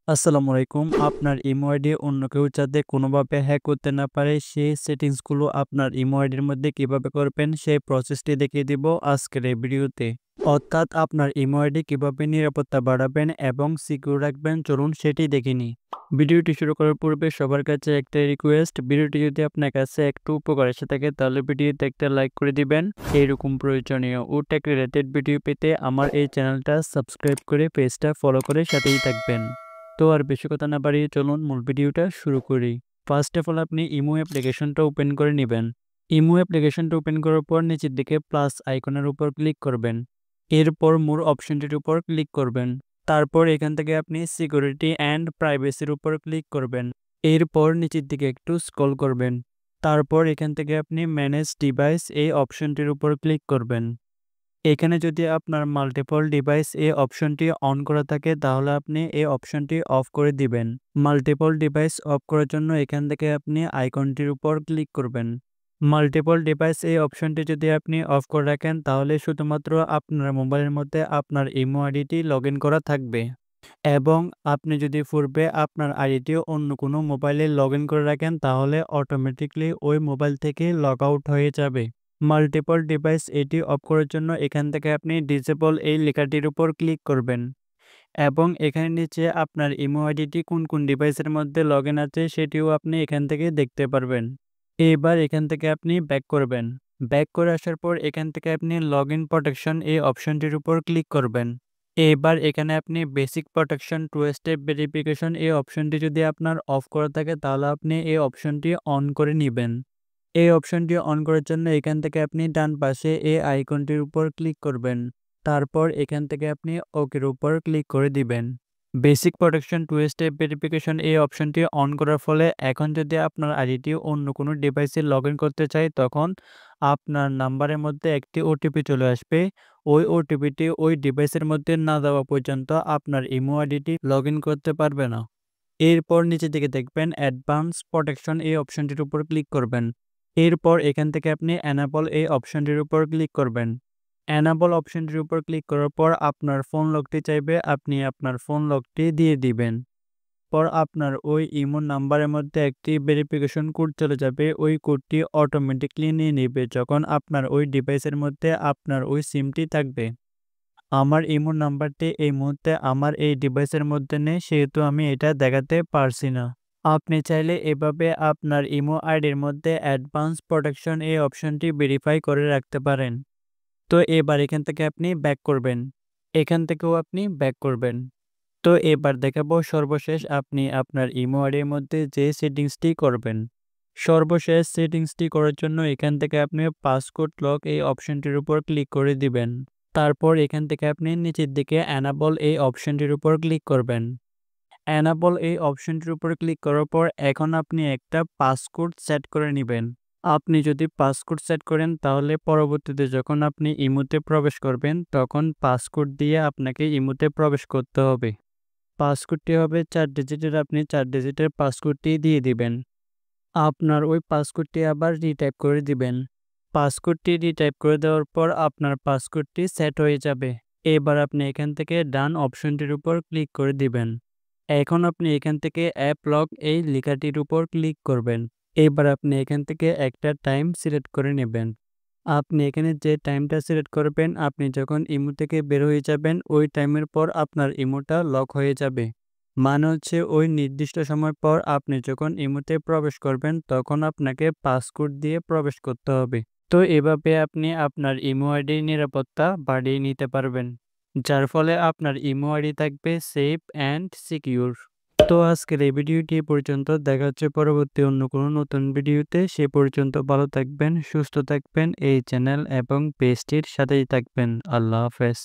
আসসালামু আলাইকুম। আপনার ইমো আইডি অন্য কেউ যাতে কোনোভাবে হ্যাক করতে না পারে সেই সেটিংসগুলো আপনার ইমো আইডির মধ্যে কিভাবে করবেন সেই প্রসেসটি দেখিয়ে দিব আজকের এই ভিডিওতে। অর্থাৎ আপনার ইমো আইডি কিভাবে নিরাপত্তা বাড়াবেন এবং সিকিউর রাখবেন, চলুন সেটি দেখে নিই। ভিডিওটি শুরু করার পূর্বে সবার কাছে একটা রিকোয়েস্ট, ভিডিওটি যদি আপনার কাছে একটু উপকার এসে থাকে তাহলে ভিডিওতে একটা লাইক করে দিবেন। এইরকম প্রয়োজনীয় ও টেক রিলেটেড ভিডিও পেতে আমার এই চ্যানেলটা সাবস্ক্রাইব করে পেজটা ফলো করে সাথেই থাকবেন। তো আর বেশি কথা না বাড়িয়ে চলুন মূল ভিডিওটা শুরু করি। ফার্স্ট অফ অল আপনি ইমো অ্যাপ্লিকেশনটা ওপেন করে নেবেন। ইমো অ্যাপ্লিকেশনটা ওপেন করার পর নিচের দিকে প্লাস আইকনের উপর ক্লিক করবেন। এরপর মোর অপশনটির উপর ক্লিক করবেন। তারপর এখান থেকে আপনি সিকিউরিটি অ্যান্ড প্রাইভেসির উপর ক্লিক করবেন। এরপর নিচের দিকে একটু স্ক্রল করবেন। তারপর এখান থেকে আপনি ম্যানেজ ডিভাইস এই অপশনটির উপর ক্লিক করবেন। এখানে যদি আপনার মাল্টিপল ডিভাইস এই অপশনটি অন করা থাকে তাহলে আপনি এই অপশনটি অফ করে দিবেন। মাল্টিপল ডিভাইস অফ করার জন্য এখান থেকে আপনি আইকনটির উপর ক্লিক করবেন। মাল্টিপল ডিভাইস এই অপশনটি যদি আপনি অফ করে রাখেন তাহলে শুধুমাত্র আপনার মোবাইলের মধ্যে আপনার ইমো আইডিটি লগ ইন করা থাকবে এবং আপনি যদি পূর্বে আপনার আইডিটি অন্য কোনো মোবাইলে লগ ইন করে রাখেন তাহলে অটোমেটিকলি ওই মোবাইল থেকে লগ আউট হয়ে যাবে। মাল্টিপল ডিভাইস এটি অফ করার জন্য এখান থেকে আপনি ডিসেবল এই লেখাটির উপর ক্লিক করবেন এবং এখানে নিচে আপনার ইমো আইডিটি কোন কোন ডিভাইসের মধ্যে লগ ইন আছে সেটিও আপনি এখান থেকে দেখতে পারবেন। এবার এখান থেকে আপনি ব্যাক করবেন। ব্যাক করে আসার পর এখান থেকে আপনি লগ ইন প্রোটেকশন এই অপশনটির উপর ক্লিক করবেন। এবার এখানে আপনি basic protection two step verification এই অপশনটি যদি আপনার অফ করা থাকে তাহলে আপনি এই অপশনটি অন করে নেবেন। এই অপশনটি অন করার জন্য এখান থেকে আপনি ডান পাশে এই আইকনটির উপর ক্লিক করবেন। তারপর এখান থেকে আপনি ওকের উপর ক্লিক করে দিবেন। Basic protection two step verification এই অপশনটি অন করার ফলে এখন যদি আপনার আইডিটি অন্য কোনো ডিভাইসে লগ ইন করতে চায় তখন আপনার নাম্বারের মধ্যে একটি ওটিপি চলে আসবে। ওই ওটিপিটি ওই ডিভাইসের মধ্যে না দেওয়া পর্যন্ত আপনার ইমো আইডিটি লগ ইন করতে পারবে না। এরপর নিচের দিকে দেখবেন অ্যাডভান্স প্রোটেকশন এই অপশনটির উপর ক্লিক করবেন। এরপর এখান থেকে আপনি এনাবল এই অপশনটির উপর ক্লিক করবেন। এনাবল অপশনটির উপর ক্লিক করার পর আপনার ফোন লকটি চাইবে, আপনি আপনার ফোন লকটি দিয়ে দিবেন। পর আপনার ওই ইমো নাম্বারের মধ্যে একটি ভেরিফিকেশন কোড চলে যাবে, ওই কোডটি অটোমেটিকলি নিয়ে নেবে যখন আপনার ওই ডিভাইসের মধ্যে আপনার ওই সিমটি থাকবে। আমার ইমো নাম্বারটি এই মুহূর্তে আমার এই ডিভাইসের মধ্যে নেই, সেহেতু আমি এটা দেখাতে পারছি না। আপনি চাইলে এভাবে আপনার ইমো আইডির মধ্যে অ্যাডভান্স প্রোটেকশন এই অপশনটি ভেরিফাই করে রাখতে পারেন। তো এবার এখান থেকে আপনি ব্যাক করবেন। এখান থেকেও আপনি ব্যাক করবেন। তো এবার দেখাবো সর্বশেষ আপনি আপনার ইমো আইডির মধ্যে যে সেটিংসটি করবেন। সর্বশেষ সেটিংসটি করার জন্য এখান থেকে আপনি পাসওয়ার্ড লক এই অপশনটির উপর ক্লিক করে দিবেন। তারপর এখান থেকে আপনি নিচের দিকে এনাবল এই অপশনটির উপর ক্লিক করবেন। এনাবল এই অপশনটির উপর ক্লিক করার পর এখন আপনি একটা পাসওয়ার্ড সেট করে নেবেন। আপনি যদি পাসওয়ার্ড সেট করেন তাহলে পরবর্তীতে যখন আপনি ইমোতে প্রবেশ করবেন তখন পাসওয়ার্ড দিয়ে আপনাকে ইমোতে প্রবেশ করতে হবে। পাসওয়ার্ডটি হবে 4 ডিজিটের, আপনি 4 ডিজিটের পাসওয়ার্ডটি দিয়ে দিবেন। আপনার ওই পাসওয়ার্ডটি আবার রিটাইপ করে দিবেন। পাসওয়ার্ডটি রিটাইপ করে দেওয়ার পর আপনার পাসওয়ার্ডটি সেট হয়ে যাবে। এবার আপনি এখান থেকে ডান অপশনটির উপর ক্লিক করে দিবেন। এখন আপনি এখান থেকে অ্যাপ লক এই লেখাটির উপর ক্লিক করবেন। এবার আপনি এখান থেকে একটা টাইম সিলেক্ট করে নেবেন। আপনি এখানে যে টাইমটা সিলেক্ট করবেন, আপনি যখন ইমো থেকে বের হয়ে যাবেন ওই টাইমের পর আপনার ইমোটা লক হয়ে যাবে। মানে হচ্ছে ওই নির্দিষ্ট সময় পর আপনি যখন ইমোতে প্রবেশ করবেন তখন আপনাকে পাসওয়ার্ড দিয়ে প্রবেশ করতে হবে। তো এভাবে আপনি আপনার ইমো আইডির নিরাপত্তা বাড়িয়ে নিতে পারবেন, যার ফলে আপনার ইমো আইডি থাকবে সেফ অ্যান্ড সিকিউর। তো আজকের এই ভিডিওটি এ পর্যন্ত, দেখা হচ্ছে পরবর্তী অন্য কোনো নতুন ভিডিওতে। সে পর্যন্ত ভালো থাকবেন, সুস্থ থাকবেন, এই চ্যানেল এবং পেজটির সাথেই থাকবেন। আল্লাহ হাফেজ।